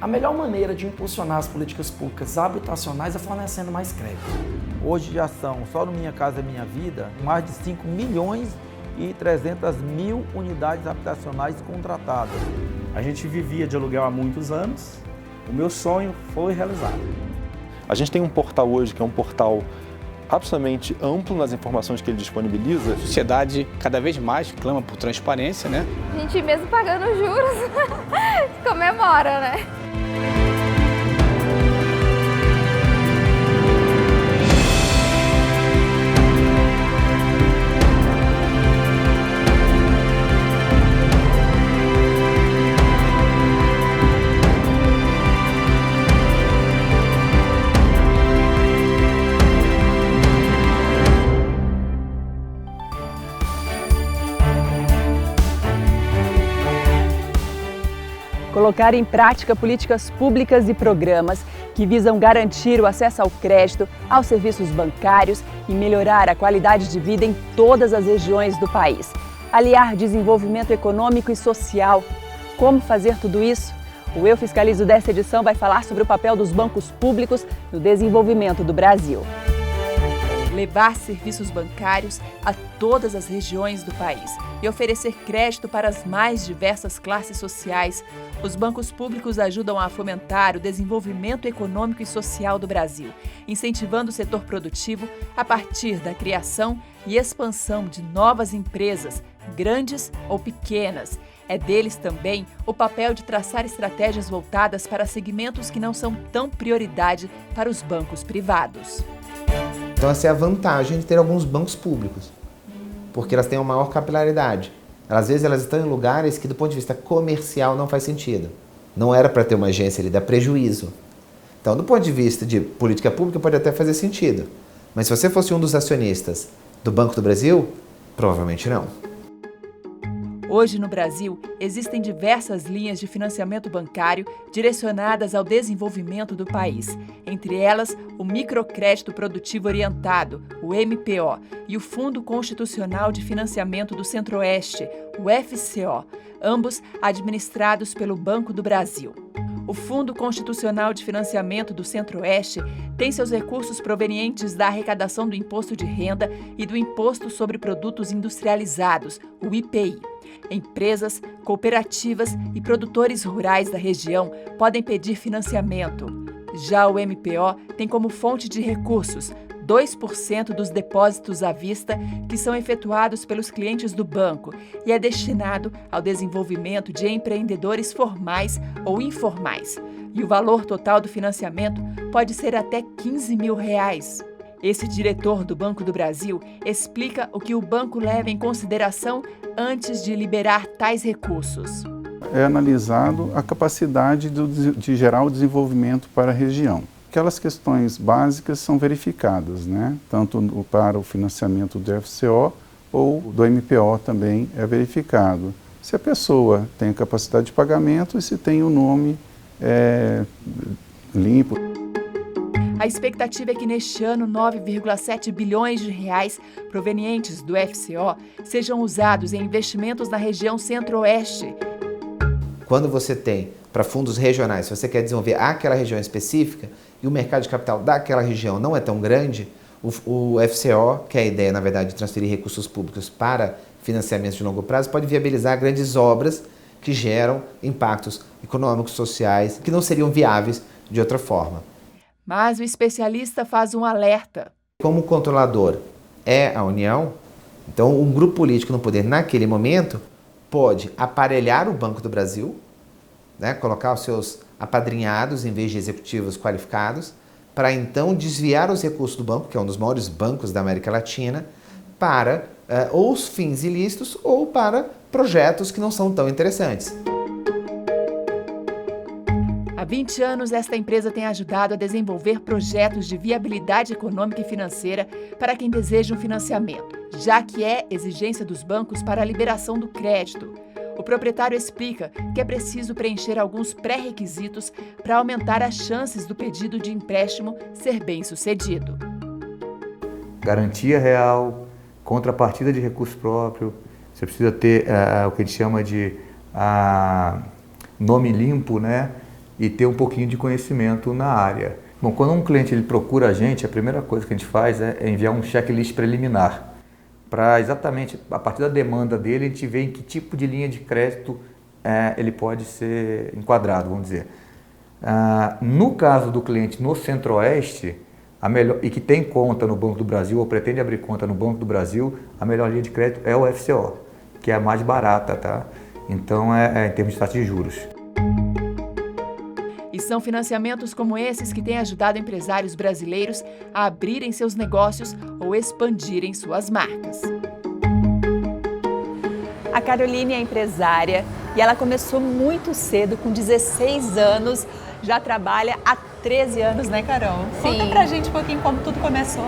A melhor maneira de impulsionar as políticas públicas habitacionais é fornecendo mais crédito. Hoje já são, só no Minha Casa Minha Vida, mais de 5 milhões e 300 mil unidades habitacionais contratadas. A gente vivia de aluguel há muitos anos, o meu sonho foi realizado. A gente tem um portal hoje que é um portal absolutamente amplo nas informações que ele disponibiliza. A sociedade cada vez mais clama por transparência, né? A gente mesmo pagando juros comemora, né? Colocar em prática políticas públicas e programas que visam garantir o acesso ao crédito, aos serviços bancários e melhorar a qualidade de vida em todas as regiões do país. Aliar desenvolvimento econômico e social. Como fazer tudo isso? O Eu Fiscalizo desta edição vai falar sobre o papel dos bancos públicos no desenvolvimento do Brasil. Levar serviços bancários a todas as regiões do país e oferecer crédito para as mais diversas classes sociais. Os bancos públicos ajudam a fomentar o desenvolvimento econômico e social do Brasil, incentivando o setor produtivo a partir da criação e expansão de novas empresas, grandes ou pequenas. É deles também o papel de traçar estratégias voltadas para segmentos que não são tão prioridade para os bancos privados. Então essa é a vantagem de ter alguns bancos públicos, porque elas têm uma maior capilaridade. Às vezes elas estão em lugares que do ponto de vista comercial não faz sentido. Não era para ter uma agência ali, dá prejuízo. Então do ponto de vista de política pública pode até fazer sentido, mas se você fosse um dos acionistas do Banco do Brasil, provavelmente não. Hoje, no Brasil, existem diversas linhas de financiamento bancário direcionadas ao desenvolvimento do país. Entre elas, o Microcrédito Produtivo Orientado, o MPO, e o Fundo Constitucional de Financiamento do Centro-Oeste, o FCO, ambos administrados pelo Banco do Brasil. O Fundo Constitucional de Financiamento do Centro-Oeste tem seus recursos provenientes da arrecadação do Imposto de Renda e do Imposto sobre Produtos Industrializados, o IPI. Empresas, cooperativas e produtores rurais da região podem pedir financiamento. Já o MPO tem como fonte de recursos 2% dos depósitos à vista que são efetuados pelos clientes do banco e é destinado ao desenvolvimento de empreendedores formais ou informais. E o valor total do financiamento pode ser até R$15 mil. Esse diretor do Banco do Brasil explica o que o banco leva em consideração antes de liberar tais recursos. É analisado a capacidade de gerar o desenvolvimento para a região. Aquelas questões básicas são verificadas, né? Tanto para o financiamento do FCO ou do MPO também é verificado. Se a pessoa tem capacidade de pagamento e se tem o nome limpo. A expectativa é que neste ano 9,7 bilhões de reais provenientes do FCO sejam usados em investimentos na região Centro-Oeste. Quando você tem para fundos regionais, se você quer desenvolver aquela região específica e o mercado de capital daquela região não é tão grande, o FCO, que é a ideia, na verdade, de transferir recursos públicos para financiamentos de longo prazo, pode viabilizar grandes obras que geram impactos econômicos, sociais, que não seriam viáveis de outra forma. Mas o especialista faz um alerta. Como o controlador é a União, então um grupo político no poder naquele momento pode aparelhar o Banco do Brasil, né, colocar os seus apadrinhados em vez de executivos qualificados, para então desviar os recursos do banco, que é um dos maiores bancos da América Latina, para ou os fins ilícitos ou para projetos que não são tão interessantes. Há 20 anos, esta empresa tem ajudado a desenvolver projetos de viabilidade econômica e financeira para quem deseja um financiamento, já que é exigência dos bancos para a liberação do crédito. O proprietário explica que é preciso preencher alguns pré-requisitos para aumentar as chances do pedido de empréstimo ser bem-sucedido. Garantia real, contrapartida de recurso próprio, você precisa ter o que a gente chama de nome limpo, né? e ter um pouquinho de conhecimento na área. Bom, quando um cliente ele procura a gente, a primeira coisa que a gente faz é enviar um checklist preliminar, para exatamente, a partir da demanda dele, a gente ver em que tipo de linha de crédito ele pode ser enquadrado, vamos dizer. No caso do cliente no Centro-Oeste, e que tem conta no Banco do Brasil ou pretende abrir conta no Banco do Brasil, a melhor linha de crédito é o FCO, que é a mais barata, tá? Então, em termos de taxa de juros. E são financiamentos como esses que têm ajudado empresários brasileiros a abrirem seus negócios ou expandirem suas marcas. A Caroline é empresária e ela começou muito cedo, com 16 anos, já trabalha há 13 anos, né, Carol? Sim. Conta pra gente um pouquinho como tudo começou.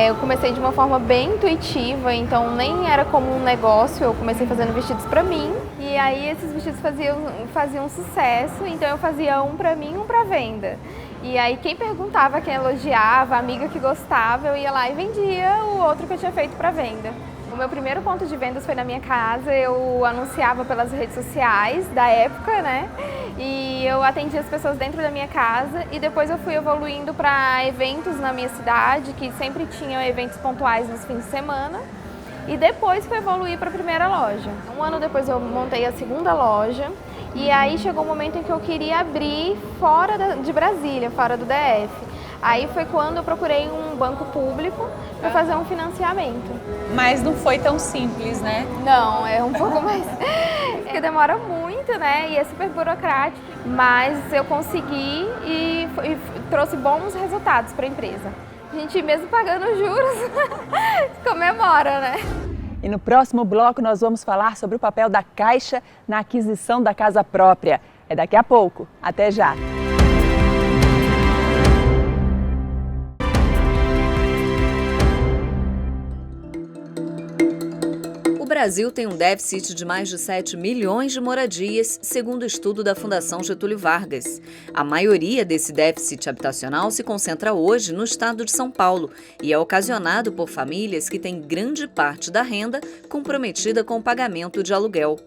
Eu comecei de uma forma bem intuitiva, então nem era como um negócio, eu comecei fazendo vestidos pra mim. E aí esses vestidos faziam sucesso, então eu fazia um pra mim e um pra venda. E aí quem perguntava, quem elogiava, a amiga que gostava, eu ia lá e vendia o outro que eu tinha feito pra venda. O meu primeiro ponto de vendas foi na minha casa, eu anunciava pelas redes sociais da época, né? E eu atendia as pessoas dentro da minha casa e depois eu fui evoluindo para eventos na minha cidade, que sempre tinham eventos pontuais nos fins de semana. E depois fui evoluir para a primeira loja. Um ano depois eu montei a segunda loja e aí chegou o momento em que eu queria abrir fora de Brasília, fora do DF. Aí foi quando eu procurei um banco público para fazer um financiamento. Mas não foi tão simples, né? Não, é um pouco mais... Porque demora muito, né? E é super burocrático. Mas eu consegui e trouxe bons resultados para a empresa. A gente, mesmo pagando juros, comemora, né? E no próximo bloco nós vamos falar sobre o papel da Caixa na aquisição da casa própria. É daqui a pouco. Até já! O Brasil tem um déficit de mais de 7 milhões de moradias, segundo o estudo da Fundação Getúlio Vargas. A maioria desse déficit habitacional se concentra hoje no estado de São Paulo e é ocasionado por famílias que têm grande parte da renda comprometida com o pagamento de aluguel.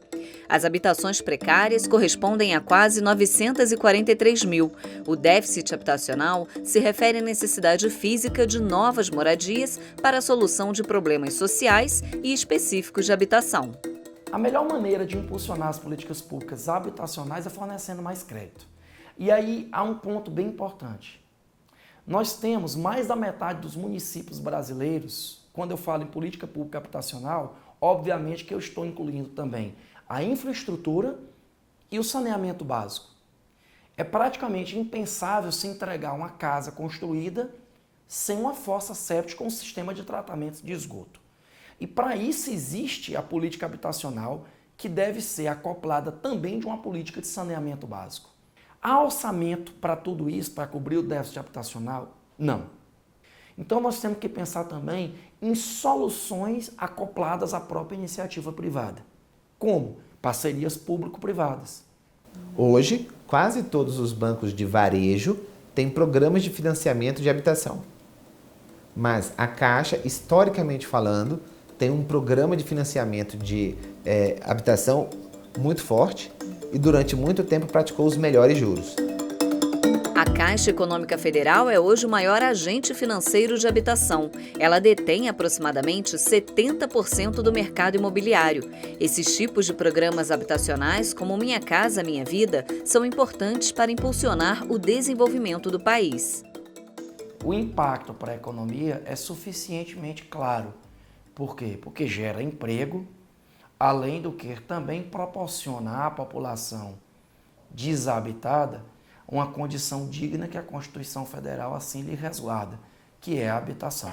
As habitações precárias correspondem a quase 943 mil. O déficit habitacional se refere à necessidade física de novas moradias para a solução de problemas sociais e específicos de habitação. A melhor maneira de impulsionar as políticas públicas habitacionais é fornecendo mais crédito. E aí há um ponto bem importante. Nós temos mais da metade dos municípios brasileiros, quando eu falo em política pública habitacional, obviamente que eu estou incluindo também a infraestrutura e o saneamento básico. É praticamente impensável se entregar uma casa construída sem uma fossa séptica com um sistema de tratamento de esgoto. E para isso existe a política habitacional, que deve ser acoplada também de uma política de saneamento básico. Há orçamento para tudo isso, para cobrir o déficit habitacional? Não. Então nós temos que pensar também em soluções acopladas à própria iniciativa privada. Como? Parcerias público-privadas. Hoje, quase todos os bancos de varejo têm programas de financiamento de habitação. Mas a Caixa, historicamente falando, tem um programa de financiamento de habitação muito forte e durante muito tempo praticou os melhores juros. A Caixa Econômica Federal é hoje o maior agente financeiro de habitação. Ela detém aproximadamente 70% do mercado imobiliário. Esses tipos de programas habitacionais, como Minha Casa Minha Vida, são importantes para impulsionar o desenvolvimento do país. O impacto para a economia é suficientemente claro. Por quê? Porque gera emprego, além do que também proporciona à população desabitada uma condição digna que a Constituição Federal assim lhe resguarda, que é a habitação.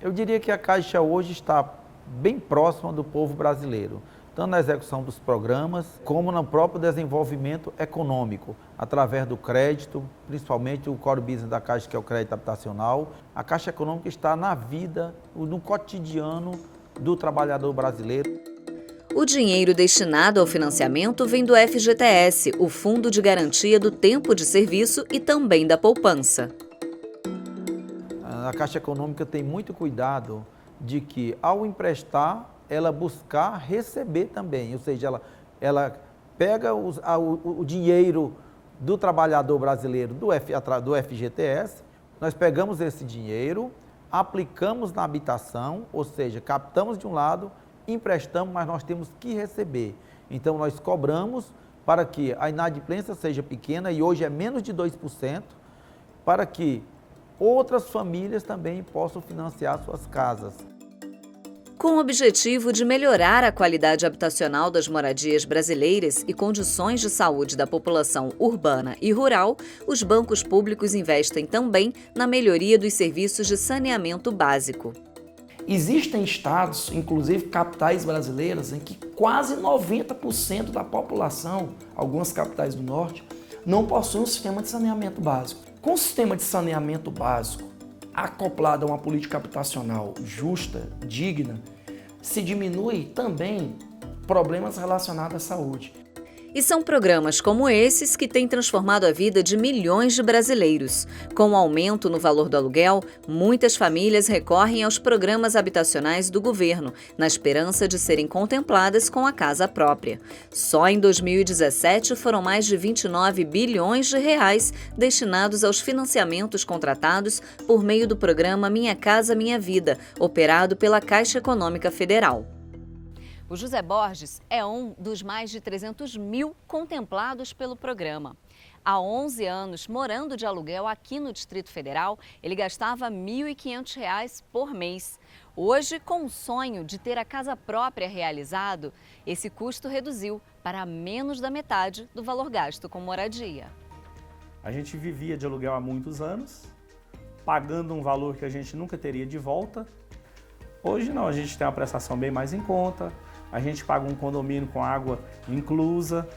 Eu diria que a Caixa hoje está bem próxima do povo brasileiro, tanto na execução dos programas, como no próprio desenvolvimento econômico, através do crédito, principalmente o core business da Caixa, que é o crédito habitacional. A Caixa Econômica está na vida, no cotidiano do trabalhador brasileiro. O dinheiro destinado ao financiamento vem do FGTS, o Fundo de Garantia do Tempo de Serviço, e também da poupança. A Caixa Econômica tem muito cuidado de que, ao emprestar, ela buscar receber também, ou seja, ela pega o dinheiro do trabalhador brasileiro do FGTS, nós pegamos esse dinheiro, aplicamos na habitação, ou seja, captamos de um lado, emprestamos, mas nós temos que receber. Então, nós cobramos para que a inadimplência seja pequena, e hoje é menos de 2%, para que outras famílias também possam financiar suas casas. Com o objetivo de melhorar a qualidade habitacional das moradias brasileiras e condições de saúde da população urbana e rural, os bancos públicos investem também na melhoria dos serviços de saneamento básico. Existem estados, inclusive capitais brasileiras, em que quase 90% da população, algumas capitais do norte, não possuem um sistema de saneamento básico. Com o sistema de saneamento básico acoplado a uma política habitacional justa, digna, se diminui também problemas relacionados à saúde. E são programas como esses que têm transformado a vida de milhões de brasileiros. Com o aumento no valor do aluguel, muitas famílias recorrem aos programas habitacionais do governo, na esperança de serem contempladas com a casa própria. Só em 2017 foram mais de 29 bilhões de reais destinados aos financiamentos contratados por meio do programa Minha Casa Minha Vida, operado pela Caixa Econômica Federal. O José Borges é um dos mais de 300 mil contemplados pelo programa. Há 11 anos, morando de aluguel aqui no Distrito Federal, ele gastava R$ 1.500 por mês. Hoje, com o sonho de ter a casa própria realizado, esse custo reduziu para menos da metade do valor gasto com moradia. A gente vivia de aluguel há muitos anos, pagando um valor que a gente nunca teria de volta. Hoje não, a gente tem uma prestação bem mais em conta, a gente paga um condomínio com água inclusa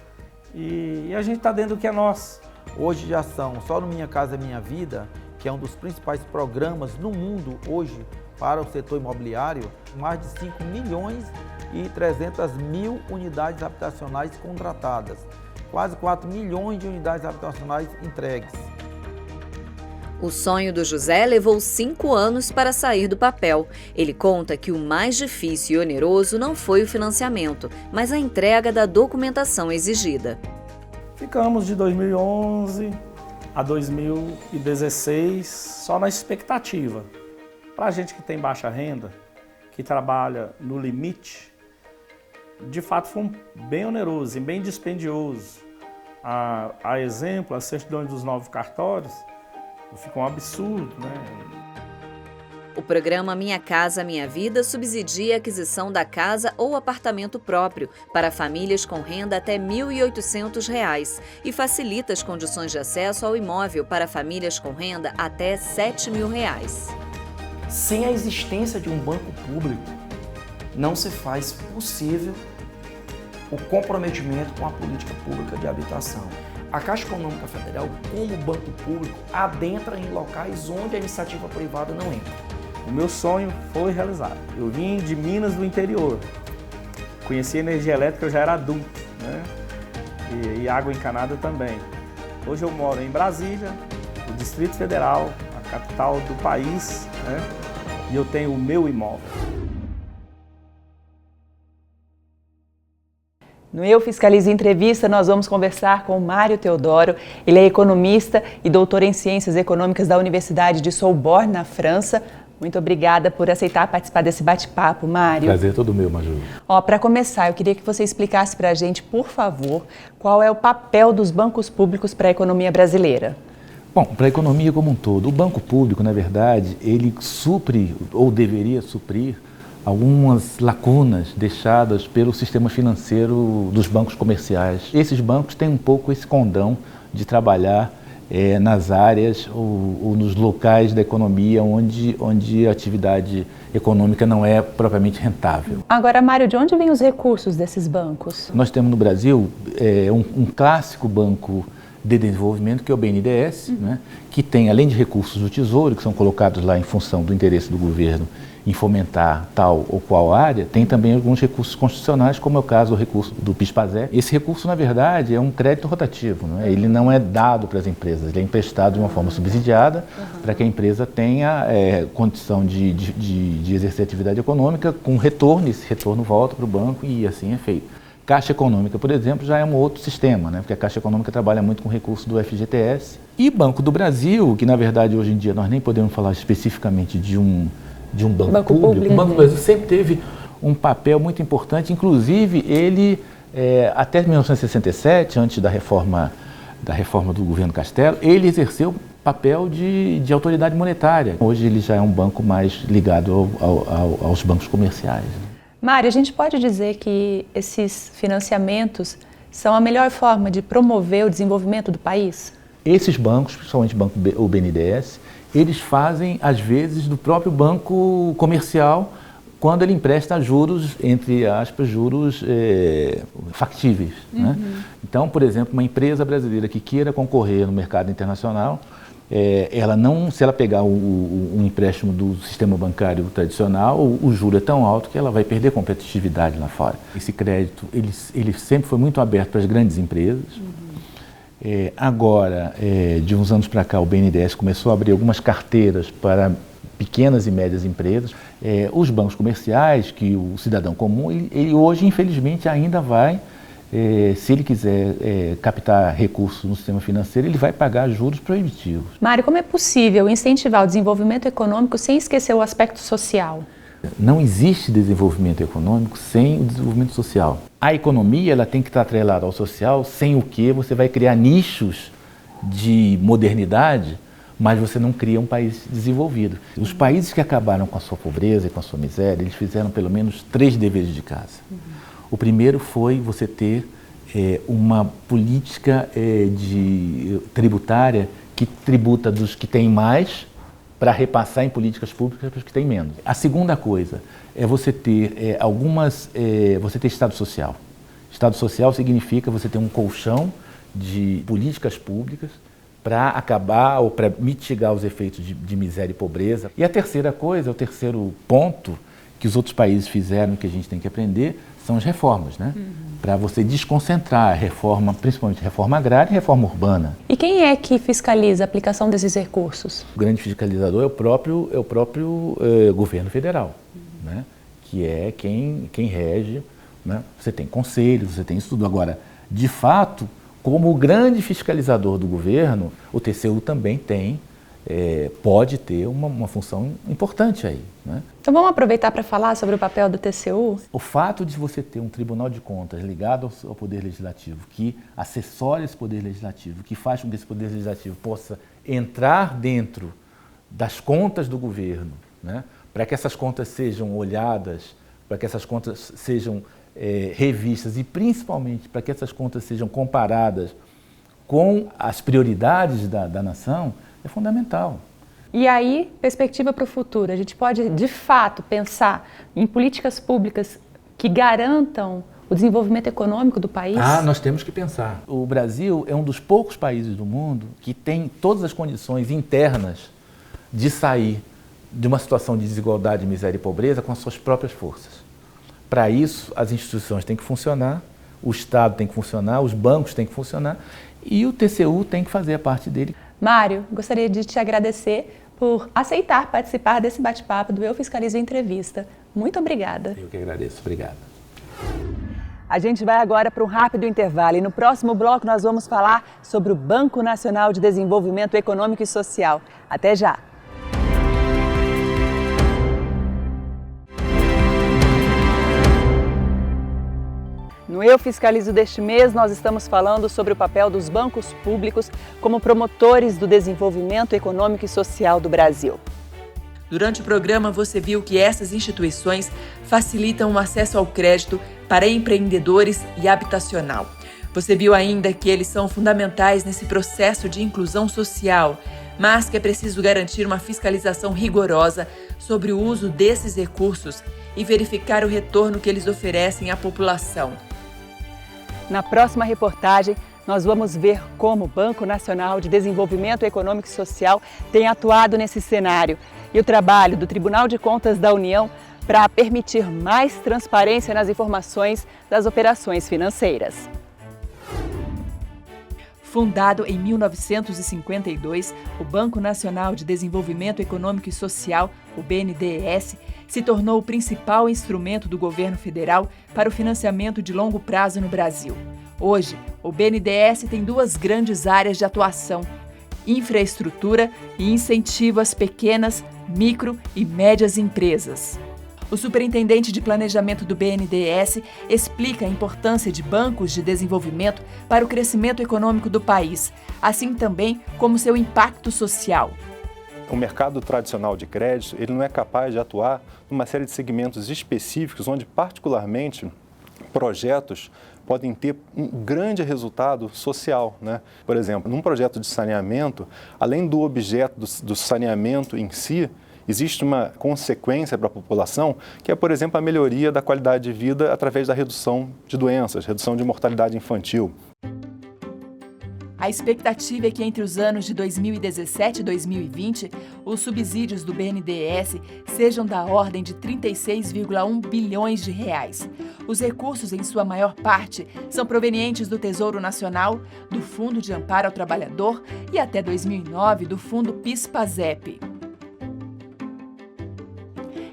e a gente está dentro do que é nosso. Hoje já são, só no Minha Casa Minha Vida, que é um dos principais programas no mundo hoje para o setor imobiliário, mais de 5 milhões e 300 mil unidades habitacionais contratadas, quase 4 milhões de unidades habitacionais entregues. O sonho do José levou 5 anos para sair do papel. Ele conta que o mais difícil e oneroso não foi o financiamento, mas a entrega da documentação exigida. Ficamos de 2011 a 2016 só na expectativa. Para a gente que tem baixa renda, que trabalha no limite, de fato foi bem oneroso e bem dispendioso. A exemplo, as certidões dos novos cartórios, ficou um absurdo, né? O programa Minha Casa Minha Vida subsidia a aquisição da casa ou apartamento próprio para famílias com renda até R$ 1.800 e facilita as condições de acesso ao imóvel para famílias com renda até R$ 7.000. Sem a existência de um banco público, não se faz possível o comprometimento com a política pública de habitação. A Caixa Econômica Federal, como banco público, adentra em locais onde a iniciativa privada não entra. O meu sonho foi realizado. Eu vim de Minas do interior, conheci energia elétrica, eu já era adulto, né? E água encanada também. Hoje eu moro em Brasília, no Distrito Federal, a capital do país, né? E eu tenho o meu imóvel. No Eu Fiscalizo Entrevista, nós vamos conversar com o Mário Teodoro. Ele é economista e doutor em Ciências Econômicas da Universidade de Sorbonne, na França. Muito obrigada por aceitar participar desse bate-papo, Mário. Prazer todo meu, Maju. Para começar, eu queria que você explicasse para a gente, por favor, qual é o papel dos bancos públicos para a economia brasileira. Bom, para a economia como um todo, o banco público, na verdade, ele supre, ou deveria suprir, algumas lacunas deixadas pelo sistema financeiro dos bancos comerciais. Esses bancos têm um pouco esse condão de trabalhar nas áreas ou nos locais da economia onde a atividade econômica não é propriamente rentável. Agora, Mário, de onde vêm os recursos desses bancos? Nós temos no Brasil um clássico banco de desenvolvimento, que é o BNDES, né, que tem, além de recursos do Tesouro, que são colocados lá em função do interesse do governo em fomentar tal ou qual área, tem também alguns recursos constitucionais, como é o caso do recurso do PIS/PASEC. Esse recurso, na verdade, é um crédito rotativo, né? Ele não é dado para as empresas, ele é emprestado de uma forma subsidiada para que a empresa tenha condição de exercer atividade econômica com retorno, e esse retorno volta para o banco e assim é feito. Caixa Econômica, por exemplo, já é um outro sistema, né? Porque a Caixa Econômica trabalha muito com recurso do FGTS. E Banco do Brasil, que na verdade hoje em dia nós nem podemos falar especificamente de um banco público. O Banco do Brasil sempre teve um papel muito importante, inclusive ele, até 1967, antes da reforma do governo Castelo, ele exerceu papel de autoridade monetária. Hoje ele já é um banco mais ligado aos bancos comerciais. Mário, a gente pode dizer que esses financiamentos são a melhor forma de promover o desenvolvimento do país? Esses bancos, principalmente o BNDES, eles fazem, às vezes, do próprio banco comercial, quando ele empresta juros, entre aspas, juros factíveis. Né? Então, por exemplo, uma empresa brasileira que queira concorrer no mercado internacional, se ela pegar um empréstimo do sistema bancário tradicional, o juro é tão alto que ela vai perder competitividade lá fora. Esse crédito, ele sempre foi muito aberto para as grandes empresas. Agora, de uns anos para cá, o BNDES começou a abrir algumas carteiras para pequenas e médias empresas. Os bancos comerciais, que o cidadão comum, ele hoje, infelizmente, ainda vai, se ele quiser captar recursos no sistema financeiro, ele vai pagar juros proibitivos. Mário, como é possível incentivar o desenvolvimento econômico sem esquecer o aspecto social? Não existe desenvolvimento econômico sem o desenvolvimento social. A economia ela tem que estar atrelada ao social, sem o que você vai criar nichos de modernidade, mas você não cria um país desenvolvido. Os países que acabaram com a sua pobreza e com a sua miséria, eles fizeram pelo menos 3 deveres de casa. O primeiro foi você ter uma política tributária que tributa dos que têm mais para repassar em políticas públicas para os que têm menos. A segunda coisa é você ter você ter Estado Social. Estado Social significa você ter um colchão de políticas públicas para acabar ou para mitigar os efeitos de miséria e pobreza. E a terceira coisa, o terceiro ponto que os outros países fizeram, que a gente tem que aprender, são as reformas, né? Para você desconcentrar a reforma, principalmente reforma agrária e reforma urbana. E quem é que fiscaliza a aplicação desses recursos? O grande fiscalizador é o próprio governo federal, né? Que é quem rege, né? Você tem conselhos, você tem isso tudo. Agora, de fato, como o grande fiscalizador do governo, o TCU também pode ter uma função importante aí. Né? Então vamos aproveitar para falar sobre o papel do TCU? O fato de você ter um Tribunal de Contas ligado ao Poder Legislativo, que assessora esse Poder Legislativo, que faz com que esse Poder Legislativo possa entrar dentro das contas do governo, né? Para que essas contas sejam olhadas, para que essas contas sejam revistas e principalmente para que essas contas sejam comparadas com as prioridades da nação, é fundamental. E aí, perspectiva para o futuro, a gente pode, de fato, pensar em políticas públicas que garantam o desenvolvimento econômico do país? Nós temos que pensar. O Brasil é um dos poucos países do mundo que tem todas as condições internas de sair de uma situação de desigualdade, miséria e pobreza com as suas próprias forças. Para isso, as instituições têm que funcionar, o Estado tem que funcionar, os bancos têm que funcionar e o TCU tem que fazer a parte dele. Mário, gostaria de te agradecer por aceitar participar desse bate-papo do Eu Fiscalizo Entrevista. Muito obrigada. Eu que agradeço. Obrigado. A gente vai agora para um rápido intervalo e no próximo bloco nós vamos falar sobre o Banco Nacional de Desenvolvimento Econômico e Social. Até já! No Eu Fiscalizo deste mês, nós estamos falando sobre o papel dos bancos públicos como promotores do desenvolvimento econômico e social do Brasil. Durante o programa, você viu que essas instituições facilitam o acesso ao crédito para empreendedores e habitacional. Você viu ainda que eles são fundamentais nesse processo de inclusão social, mas que é preciso garantir uma fiscalização rigorosa sobre o uso desses recursos e verificar o retorno que eles oferecem à população. Na próxima reportagem, nós vamos ver como o Banco Nacional de Desenvolvimento Econômico e Social tem atuado nesse cenário e o trabalho do Tribunal de Contas da União para permitir mais transparência nas informações das operações financeiras. Fundado em 1952, o Banco Nacional de Desenvolvimento Econômico e Social, o BNDES, se tornou o principal instrumento do governo federal para o financiamento de longo prazo no Brasil. Hoje, o BNDES tem duas grandes áreas de atuação: infraestrutura e incentivo às pequenas, micro e médias empresas. O superintendente de planejamento do BNDES explica a importância de bancos de desenvolvimento para o crescimento econômico do país, assim também como seu impacto social. O mercado tradicional de crédito, ele não é capaz de atuar numa série de segmentos específicos, onde particularmente projetos podem ter um grande resultado social, né? Por exemplo, num projeto de saneamento, além do objeto do saneamento em si, existe uma consequência para a população, que é, por exemplo, a melhoria da qualidade de vida através da redução de doenças, redução de mortalidade infantil. A expectativa é que entre os anos de 2017 e 2020, os subsídios do BNDES sejam da ordem de 36,1 bilhões de reais. Os recursos, em sua maior parte, são provenientes do Tesouro Nacional, do Fundo de Amparo ao Trabalhador e, até 2009, do Fundo PIS/PASEP.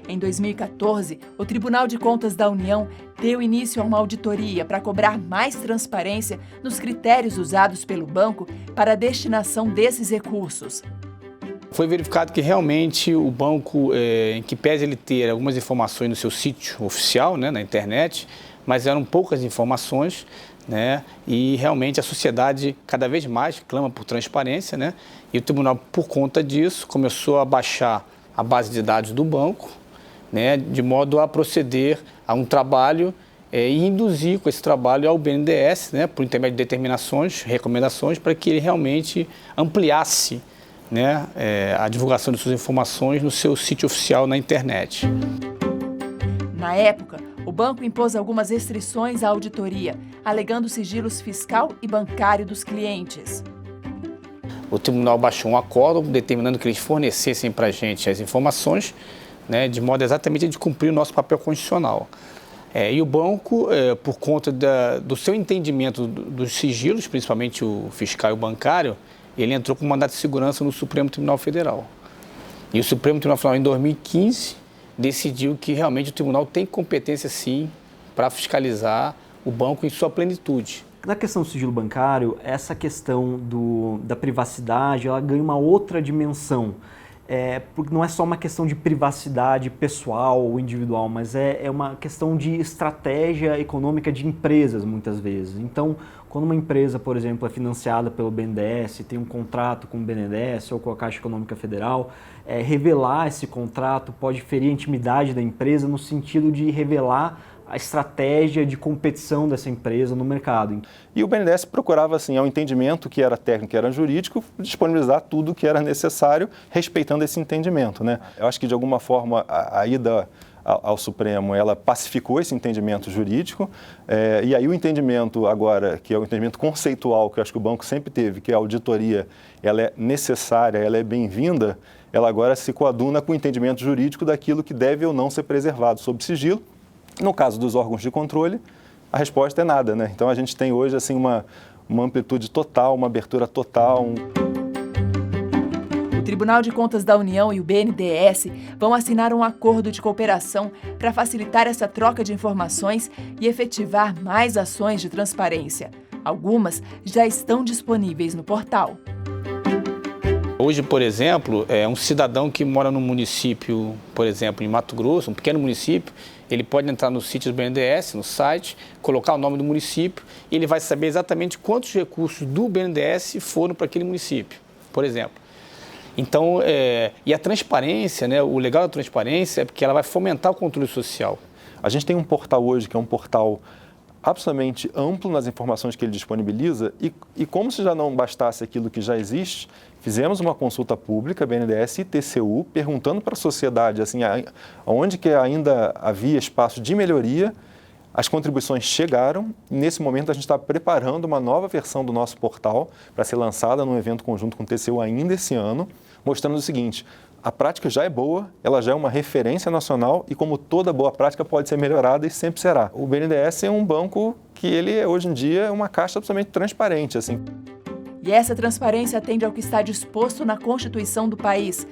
Em 2014, o Tribunal de Contas da União deu início a uma auditoria para cobrar mais transparência nos critérios usados pelo banco para a destinação desses recursos. Foi verificado que realmente o banco, em que pese ele ter algumas informações no seu sítio oficial, né, na internet, mas eram poucas informações, né, e realmente a sociedade cada vez mais clama por transparência, né, e o tribunal, por conta disso, começou a baixar a base de dados do banco, né, de modo a proceder a um trabalho e induzir com esse trabalho ao BNDES, né, por intermédio de determinações, recomendações, para que ele realmente ampliasse, né, a divulgação de suas informações no seu sítio oficial na internet. Na época, o banco impôs algumas restrições à auditoria, alegando sigilos fiscal e bancário dos clientes. O tribunal baixou um acórdão determinando que eles fornecessem para a gente as informações, né, de modo exatamente de cumprir o nosso papel constitucional. E o banco, por conta do seu entendimento dos sigilos, principalmente o fiscal e o bancário, ele entrou com mandato de segurança no Supremo Tribunal Federal. E o Supremo Tribunal Federal, em 2015, decidiu que realmente o tribunal tem competência, sim, para fiscalizar o banco em sua plenitude. Na questão do sigilo bancário, essa questão da privacidade, ela ganha uma outra dimensão. Porque não é só uma questão de privacidade pessoal ou individual, mas é uma questão de estratégia econômica de empresas, muitas vezes. Então, quando uma empresa, por exemplo, é financiada pelo BNDES, tem um contrato com o BNDES ou com a Caixa Econômica Federal, revelar esse contrato pode ferir a intimidade da empresa no sentido de revelar a estratégia de competição dessa empresa no mercado. E o BNDES procurava, assim, ao entendimento que era técnico, que era jurídico, disponibilizar tudo o que era necessário, respeitando esse entendimento, né? Eu acho que, de alguma forma, a ida ao Supremo, ela pacificou esse entendimento jurídico, e aí o entendimento agora, que é o entendimento conceitual, que eu acho que o banco sempre teve, que a auditoria ela é necessária, ela é bem-vinda, ela agora se coaduna com o entendimento jurídico daquilo que deve ou não ser preservado sob sigilo. No caso dos órgãos de controle, a resposta é nada, né? Então a gente tem hoje assim uma amplitude total, uma abertura total. O Tribunal de Contas da União e o BNDES vão assinar um acordo de cooperação para facilitar essa troca de informações e efetivar mais ações de transparência. Algumas já estão disponíveis no portal. Hoje, por exemplo, um cidadão que mora no município, por exemplo, em Mato Grosso, um pequeno município, ele pode entrar no sítio do BNDES, no site, colocar o nome do município e ele vai saber exatamente quantos recursos do BNDES foram para aquele município, por exemplo. Então, e a transparência, né, o legal da transparência é porque ela vai fomentar o controle social. A gente tem um portal hoje que é um portal absolutamente amplo nas informações que ele disponibiliza e como se já não bastasse aquilo que já existe, fizemos uma consulta pública, BNDES e TCU, perguntando para a sociedade assim, onde que ainda havia espaço de melhoria. As contribuições chegaram e nesse momento a gente está preparando uma nova versão do nosso portal para ser lançada num evento conjunto com o TCU ainda esse ano, mostrando o seguinte: a prática já é boa, ela já é uma referência nacional e como toda boa prática pode ser melhorada e sempre será. O BNDES é um banco que ele hoje em dia é uma caixa absolutamente transparente, assim. E essa transparência atende ao que está disposto na Constituição do país.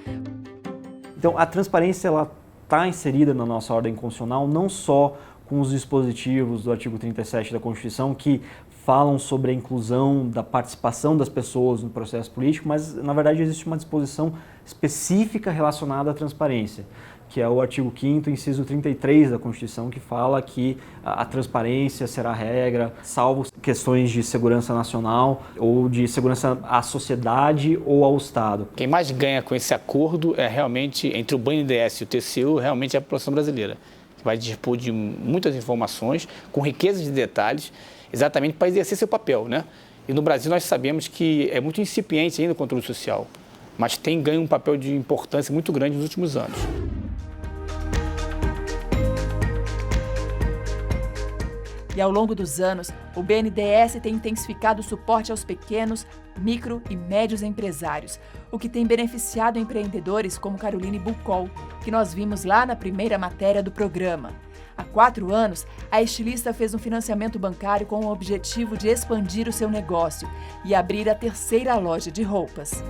Então, a transparência ela está inserida na nossa ordem constitucional não só com os dispositivos do artigo 37 da Constituição que falam sobre a inclusão da participação das pessoas no processo político, mas, na verdade, existe uma disposição específica relacionada à transparência, que é o artigo 5º, inciso 33 da Constituição, que fala que a transparência será a regra, salvo questões de segurança nacional ou de segurança à sociedade ou ao Estado. Quem mais ganha com esse acordo é realmente, entre o BNDES e o TCU, realmente é a população brasileira, que vai dispor de muitas informações, com riqueza de detalhes, exatamente para exercer seu papel, né? E no Brasil nós sabemos que é muito incipiente ainda o controle social, mas tem ganho um papel de importância muito grande nos últimos anos. E ao longo dos anos, o BNDES tem intensificado o suporte aos pequenos, micro e médios empresários, o que tem beneficiado empreendedores como Caroline Bucol, que nós vimos lá na primeira matéria do programa. Há 4 anos, a estilista fez um financiamento bancário com o objetivo de expandir o seu negócio e abrir a 3ª loja de roupas.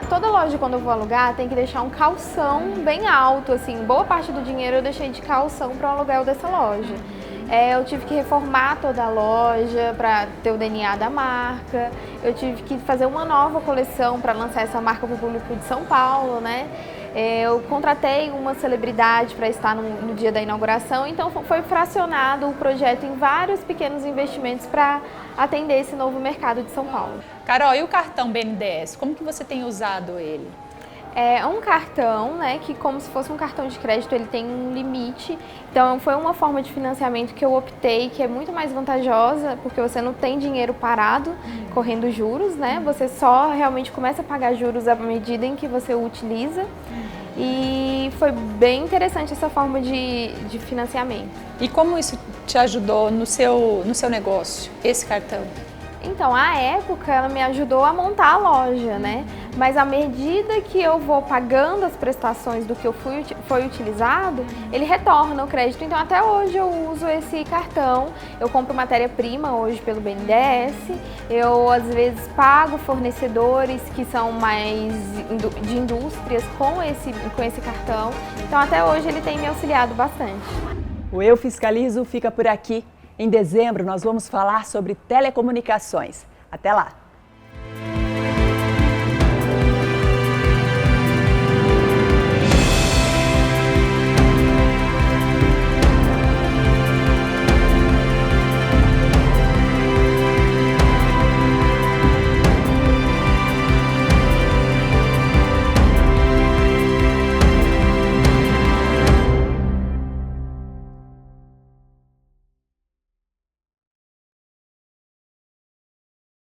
Toda loja, quando eu vou alugar, tem que deixar um calção bem alto, assim, boa parte do dinheiro eu deixei de calção para o aluguel dessa loja. Eu tive que reformar toda a loja para ter o DNA da marca, eu tive que fazer uma nova coleção para lançar essa marca para o público de São Paulo, né? Eu contratei uma celebridade para estar no dia da inauguração, então foi fracionado o projeto em vários pequenos investimentos para atender esse novo mercado de São Paulo. Carol, e o cartão BNDES, como que você tem usado ele? É um cartão, né, que como se fosse um cartão de crédito, ele tem um limite. Então foi uma forma de financiamento que eu optei, que é muito mais vantajosa, porque você não tem dinheiro parado, correndo juros, né? Você só realmente começa a pagar juros à medida em que você o utiliza. E foi bem interessante essa forma de financiamento. E como isso te ajudou no seu negócio, esse cartão? Então, à época, ela me ajudou a montar a loja, né? Mas à medida que eu vou pagando as prestações do que foi utilizado, ele retorna o crédito. Então, até hoje eu uso esse cartão. Eu compro matéria-prima hoje pelo BNDES. Eu, às vezes, pago fornecedores que são mais de indústrias com esse cartão. Então, até hoje ele tem me auxiliado bastante. O Eu Fiscalizo fica por aqui. Em dezembro, nós vamos falar sobre telecomunicações. Até lá!